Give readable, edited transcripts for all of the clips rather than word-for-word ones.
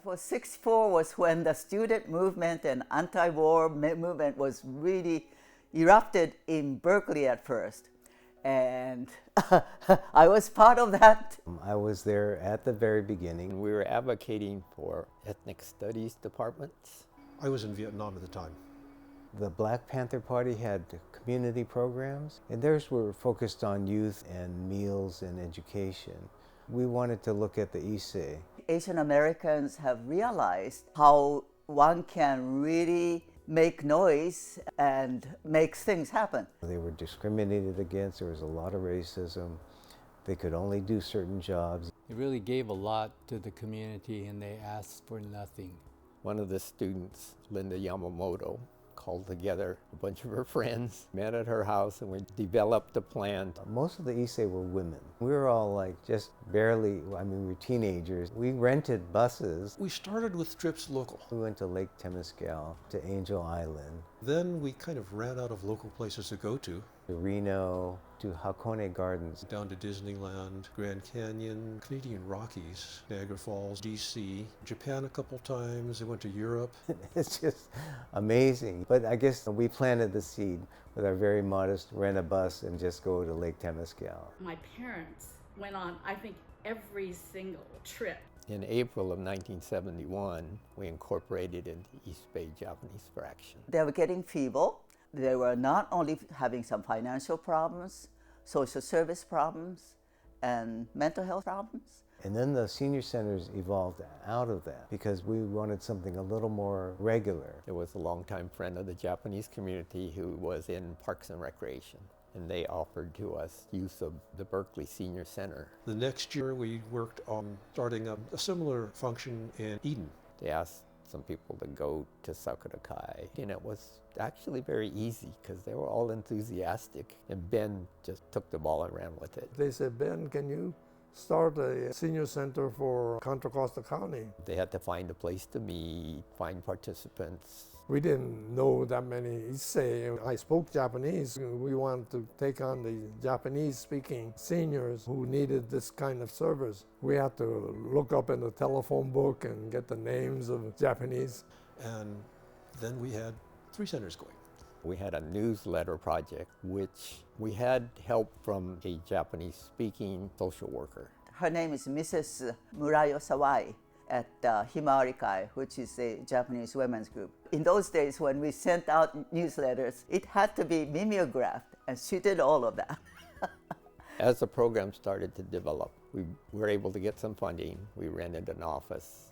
For 64 was when the student movement and anti-war movement was really erupted in Berkeley at first. And I was part of that. I was there at the very beginning. We were advocating for ethnic studies departments. I was in Vietnam at the time. The Black Panther Party had community programs, and theirs were focused on youth and meals and education. We wanted to look at the J-Sei. Asian Americans have realized how one can really make noise and make things happen. They were discriminated against. There was a lot of racism. They could only do certain jobs. They really gave a lot to the community and they asked for nothing. One of the students, Linda Yamamoto, called together a bunch of her friends, met at her house, and we developed a plan. Most of the J-Sei were women. We were all like just barely, we were teenagers. We rented buses. We started with trips local. We went to Lake Temescal, to Angel Island. Then we kind of ran out of local places to go to. To Reno, to Hakone Gardens. Down to Disneyland, Grand Canyon, Canadian Rockies, Niagara Falls, DC, Japan a couple times. I went to Europe. It's just amazing. But I guess we planted the seed with our very modest rent a bus and just go to Lake Temescal. My parents went on, I think, every single trip. In April of 1971, we incorporated into East Bay Japanese Fraction. They were getting feeble. They were not only having some financial problems, social service problems, and mental health problems. And then the senior centers evolved out of that because we wanted something a little more regular. There was a longtime friend of the Japanese community who was in Parks and Recreation, and they offered to us use of the Berkeley Senior Center. The next year we worked on starting a similar function in Eden. They asked some people to go to Sakurakai, and it was actually very easy because they were all enthusiastic, and Ben just took the ball and ran with it. They said, Ben, can you start a senior center for Contra Costa County? They had to find a place to meet, find participants. We didn't know that many J-Sei. I spoke Japanese. We wanted to take on the Japanese-speaking seniors who needed this kind of service. We had to look up in the telephone book and get the names of Japanese. And then we had 3 centers going. We had a newsletter project, which we had help from a Japanese-speaking social worker. Her name is Mrs. Murayo Sawai at Himawarikai, which is a Japanese women's group. In those days when we sent out newsletters, it had to be mimeographed, and she did all of that. As the program started to develop, we were able to get some funding. We rented an office.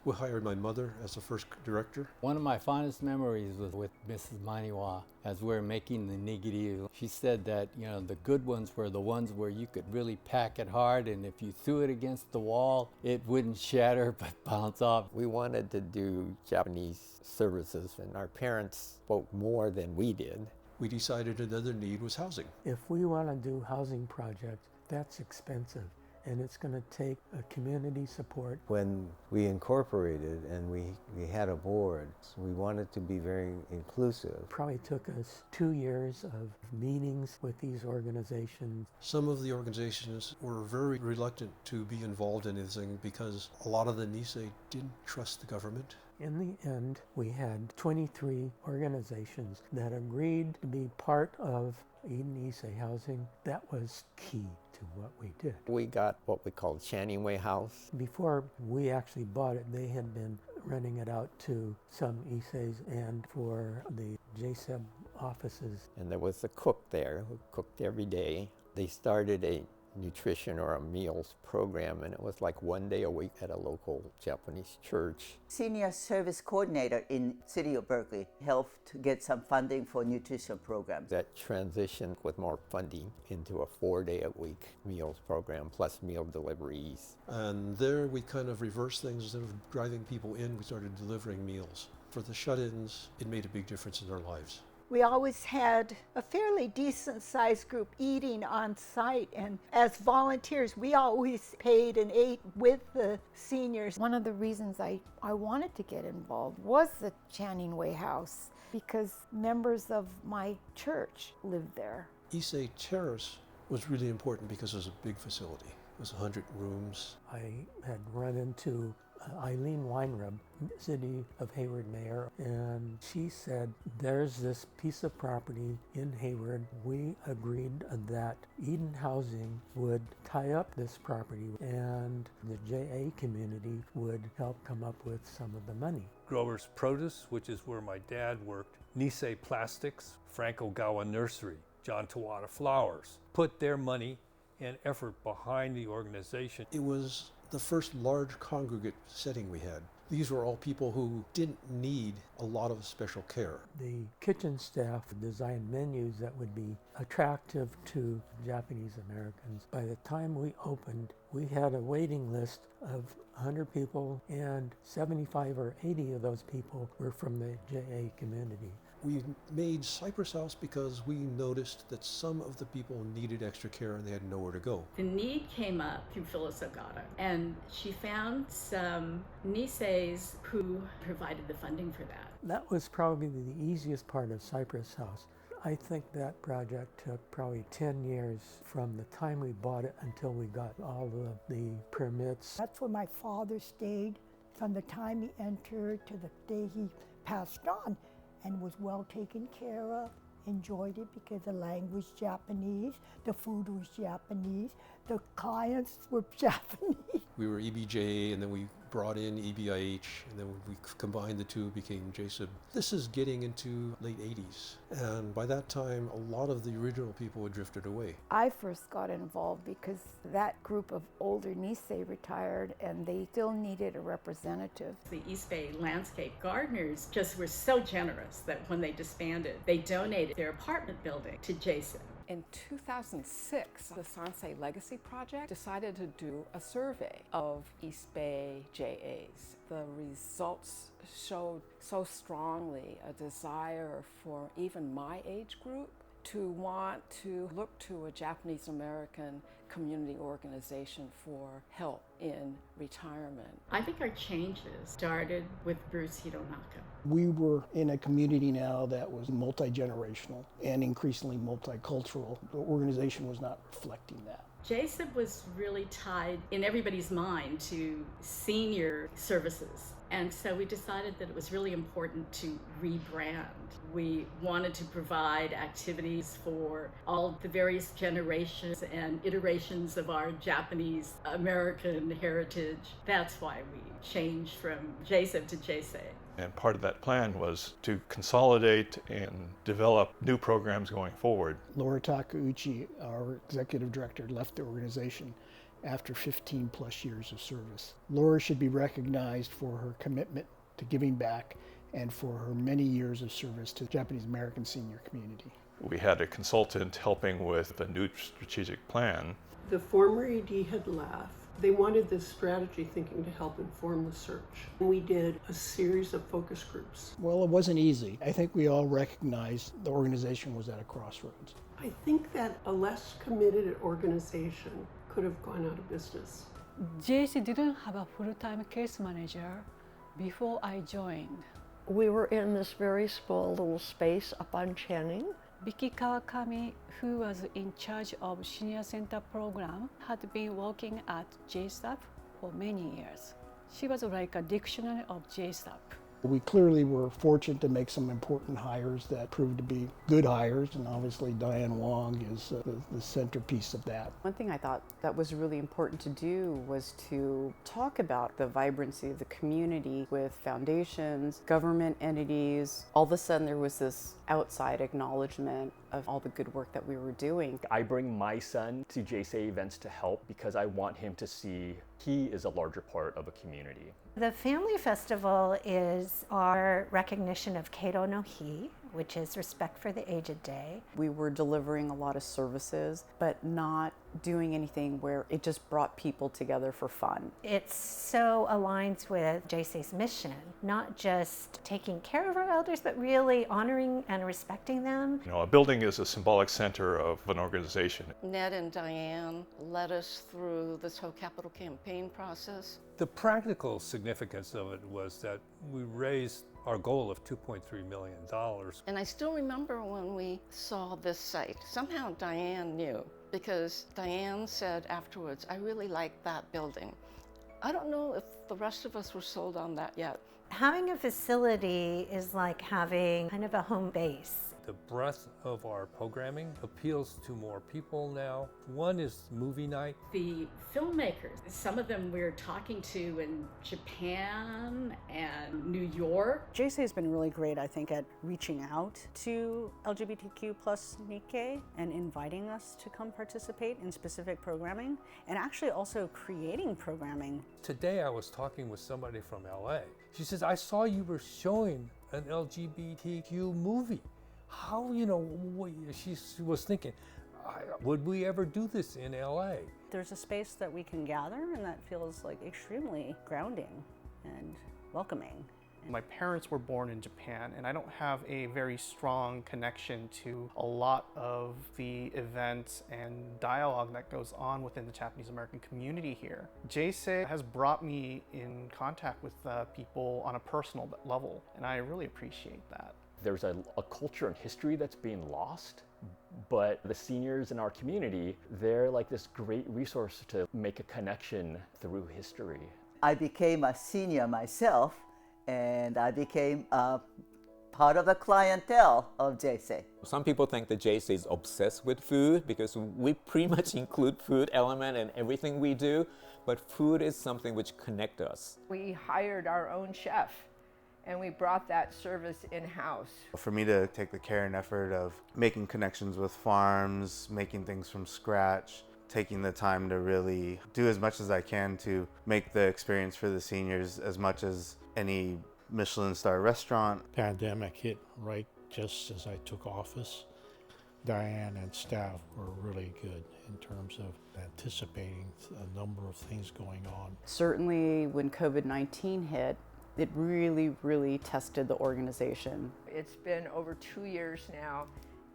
We hired my mother as the first director. One of my fondest memories was with Mrs. Maniwa as we were making the nigiri. She said that, the good ones were the ones where you could really pack it hard, and if you threw it against the wall, it wouldn't shatter but bounce off. We wanted to do Japanese services, and our parents spoke more than we did. We decided another need was housing. If we want to do housing projects, that's expensive. And it's going to take a community support. When we incorporated and we had a board, we wanted to be very inclusive. Probably took us 2 years of meetings with these organizations. Some of the organizations were very reluctant to be involved in anything because a lot of the Nisei didn't trust the government. In the end, we had 23 organizations that agreed to be part of Eden J-Sei Housing. That was key to what we did. We got what we called Channing Way House. Before we actually bought it, they had been renting it out to some J-Seis and for the JSEB offices. And there was a cook there who cooked every day. They started a nutrition or a meals program, and it was like 1 day a week at a local Japanese church. Senior service coordinator in City of Berkeley helped get some funding for nutrition programs. That transitioned with more funding into a 4 day a week meals program plus meal deliveries. And there we kind of reversed things. Instead of driving people in, we started delivering meals. For the shut-ins, it made a big difference in their lives. We always had a fairly decent sized group eating on site, and as volunteers we always paid and ate with the seniors. One of the reasons I wanted to get involved was the Channing Way House because members of my church lived there. J-Sei Terrace was really important because it was a big facility. It was 100 rooms. I had run into Eileen Weinreb, City of Hayward mayor, and she said, there's this piece of property in Hayward. We agreed that Eden Housing would tie up this property and the JA community would help come up with some of the money. Growers Produce, which is where my dad worked, J-Sei Plastics, Frank Ogawa Nursery, John Tawada Flowers, put their money and effort behind the organization. It was the first large congregate setting we had. These were all people who didn't need a lot of special care. The kitchen staff designed menus that would be attractive to Japanese Americans. By the time we opened, we had a waiting list of 100 people, and 75 or 80 of those people were from the JA community. We made Cypress House because we noticed that some of the people needed extra care and they had nowhere to go. The need came up through Phyllis Ogata, and she found some Niseis who provided the funding for that. That was probably the easiest part of Cypress House. I think that project took probably 10 years from the time we bought it until we got all of the permits. That's where my father stayed from the time he entered to the day he passed on, and was well taken care of, enjoyed it because the language was Japanese, the food was Japanese, the clients were Japanese. We were EBJ, and then we brought in EBIH, and then we combined the two, became J-Sei. This is getting into late 80s, and by that time a lot of the original people had drifted away. I first got involved because that group of older Nisei retired and they still needed a representative. The East Bay Landscape Gardeners just were so generous that when they disbanded, they donated their apartment building to J-Sei. In 2006, the Sansei Legacy Project decided to do a survey of East Bay JAs. The results showed so strongly a desire for even my age group to want to look to a Japanese American community organization for help in retirement. I think our changes started with Bruce Hironaka. We were in a community now that was multi-generational and increasingly multicultural. The organization was not reflecting that. J-Sei was really tied in everybody's mind to senior services. And so we decided that it was really important to rebrand. We wanted to provide activities for all the various generations and iterations of our Japanese American heritage. That's why we changed from J-Sei to J-Sei. And part of that plan was to consolidate and develop new programs going forward. Laura Takeuchi, our executive director, left the organization after 15 plus years of service. Laura should be recognized for her commitment to giving back and for her many years of service to the Japanese American senior community. We had a consultant helping with the new strategic plan. The former AD had left. They wanted this strategy thinking to help inform the search. We did a series of focus groups. Well, it wasn't easy. I think we all recognized the organization was at a crossroads. I think that a less committed organization could have gone out of business. J-Sei didn't have a full-time case manager before I joined. We were in this very small little space up on Channing. Vicky Kawakami, who was in charge of Senior Center program, had been working at J-Staff for many years. She was like a dictionary of J-Staff. We clearly were fortunate to make some important hires that proved to be good hires, and obviously Diane Wong is the centerpiece of that. One thing I thought that was really important to do was to talk about the vibrancy of the community with foundations, government entities. All of a sudden there was this outside acknowledgement of all the good work that we were doing. I bring my son to J-Sei events to help because I want him to see he is a larger part of a community. The Family Festival is our recognition of Keiro no Hi, which is Respect for the Aged Day. We were delivering a lot of services, but not doing anything where it just brought people together for fun. It so aligns with J-Sei's mission, not just taking care of our elders, but really honoring and respecting them. You know, a building is a symbolic center of an organization. Ned and Diane led us through this whole capital campaign process. The practical significance of it was that we raised our goal of $2.3 million. And I still remember when we saw this site. Somehow Diane knew, because Diane said afterwards, I really like that building. I don't know if the rest of us were sold on that yet. Having a facility is like having kind of a home base. The breadth of our programming appeals to more people now. One is movie night. The filmmakers, some of them we're talking to in Japan and New York. J-Sei has been really great, I think, at reaching out to LGBTQ plus Nikkei and inviting us to come participate in specific programming and actually also creating programming. Today I was talking with somebody from LA. She says, I saw you were showing an LGBTQ movie. How, she was thinking, would we ever do this in LA? There's a space that we can gather and that feels like extremely grounding and welcoming. My parents were born in Japan, and I don't have a very strong connection to a lot of the events and dialogue that goes on within the Japanese American community here. J-Sei has brought me in contact with people on a personal level, and I really appreciate that. There's a culture and history that's being lost, but the seniors in our community, they're like this great resource to make a connection through history. I became a senior myself, and I became part of the clientele of J-Sei. Some people think that J-Sei is obsessed with food because we pretty much include food element in everything we do, but food is something which connects us. We hired our own chef, and we brought that service in-house. For me to take the care and effort of making connections with farms, making things from scratch, taking the time to really do as much as I can to make the experience for the seniors as much as any Michelin star restaurant. Pandemic hit right just as I took office. Diane and staff were really good in terms of anticipating a number of things going on. Certainly when COVID-19 hit, it really tested the organization. It's been over 2 years now,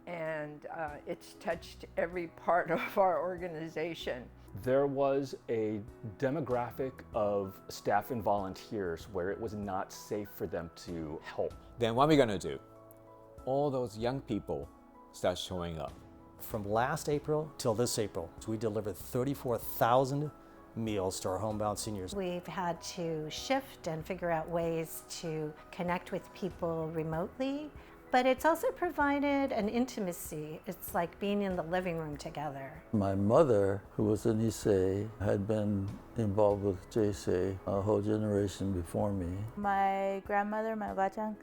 and it's touched every part of our organization. There was a demographic of staff and volunteers where it was not safe for them to help. Then what are we going to do? All those young people start showing up. From last April till this April, we delivered 34,000 meals to our homebound seniors. We've had to shift and figure out ways to connect with people remotely, but it's also provided an intimacy. It's like being in the living room together. My mother, who was an Issei, had been involved with J-Sei a whole generation before me. My grandmother, my Obachan,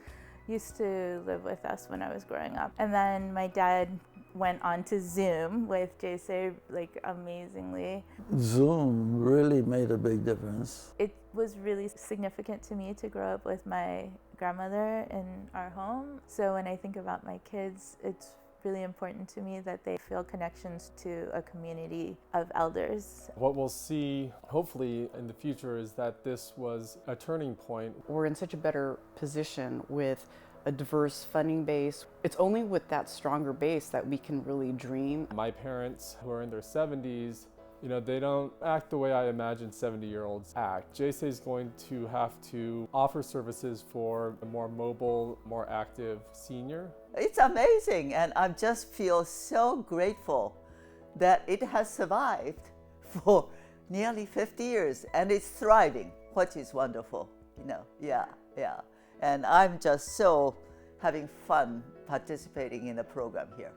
used to live with us when I was growing up. And then my dad went on to Zoom with J-Sei, like, amazingly. Zoom really made a big difference. It was really significant to me to grow up with my grandmother in our home. So when I think about my kids, it's really important to me that they feel connections to a community of elders. What we'll see, hopefully, in the future is that this was a turning point. We're in such a better position with a diverse funding base. It's only with that stronger base that we can really dream. My parents, who are in their 70s, they don't act the way I imagine 70-year-olds act. J-Sei is going to have to offer services for a more mobile, more active senior. It's amazing, and I just feel so grateful that it has survived for nearly 50 years, and it's thriving, which is wonderful, yeah. And I'm just so having fun participating in the program here.